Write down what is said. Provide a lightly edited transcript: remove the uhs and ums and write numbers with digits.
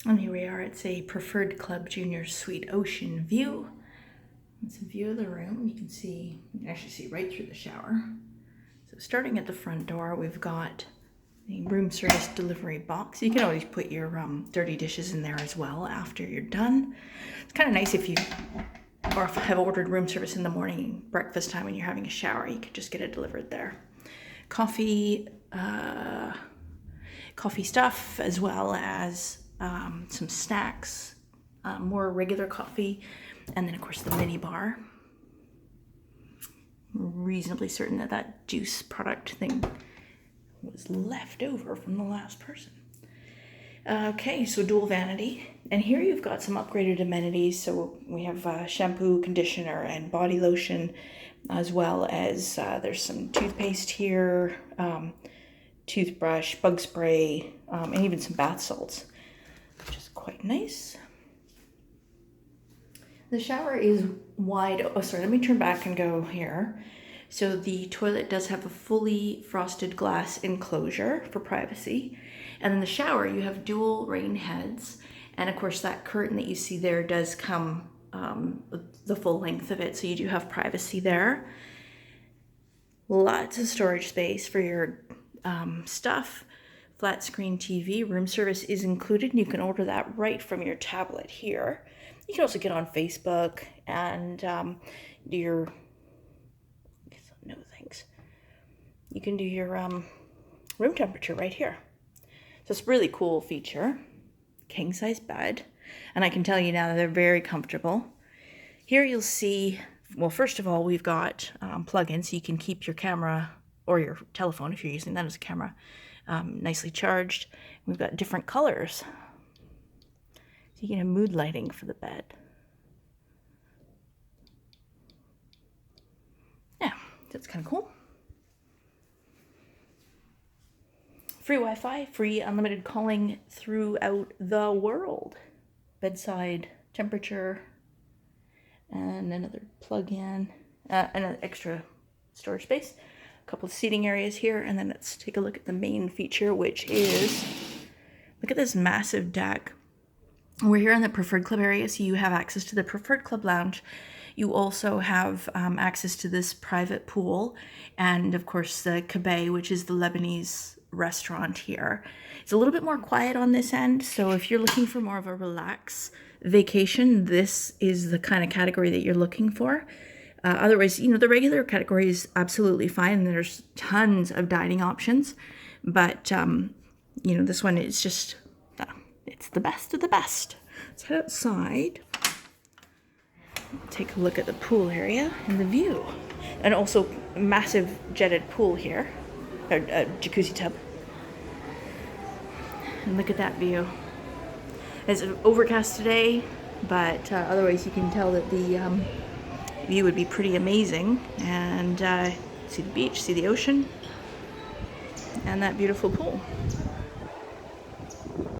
And here we are. It's a Preferred Club Junior Suite Oceanview. It's a view of the room. You can actually see right through the shower. So starting at the front door, we've got the room service delivery box. You can always put your dirty dishes in there as well after you're done. It's kind of nice if you have ordered room service in the morning, breakfast time when you're having a shower, you could just get it delivered there. Coffee stuff, as well as some snacks, more regular coffee, and then of course the mini bar. Reasonably certain that that juice product thing was left over from the last person. Okay, so dual vanity. And here you've got some upgraded amenities. So we have shampoo, conditioner, and body lotion, as well as there's some toothpaste here, toothbrush, bug spray, and even some bath salts, which is quite nice. The shower is wide. Oh, sorry, let me turn back and go here. So the toilet does have a fully frosted glass enclosure for privacy. And in the shower, you have dual rain heads. And of course, that curtain that you see there does come the full length of it. So you do have privacy there. Lots of storage space for your stuff. Flat screen TV, room service is included. And you can order that right from your tablet here. You can also get on Facebook and do your, no thanks. You can do your room temperature right here. So it's a really cool feature. King size bed. And I can tell you now that they're very comfortable. Here you'll see, well, first of all, we've got plug-ins, so you can keep your camera or your telephone, if you're using that as a camera, nicely charged. We've got different colors. So you can have mood lighting for the bed. Yeah, that's kind of cool. Free Wi-Fi, free unlimited calling throughout the world. Bedside temperature, and another plug-in, and an extra storage space. A couple of seating areas here, and then let's take a look at the main feature, which is, look at this massive deck. We're here in the Preferred Club area, so you have access to the Preferred Club Lounge. You also have access to this private pool, and of course the Kebab, which is the Lebanese restaurant here. It's a little bit more quiet on this end, so if you're looking for more of a relax vacation, this is the kind of category that you're looking for. Otherwise, you know, the regular category is absolutely fine. There's tons of dining options, but you know, this one is just, it's the best of the best. Let's head outside. Take a look at the pool area and the view. And also a massive jetted pool here, or jacuzzi tub. And look at that view. It's overcast today, but otherwise you can tell that the view would be pretty amazing. And see the beach, see the ocean, and that beautiful pool.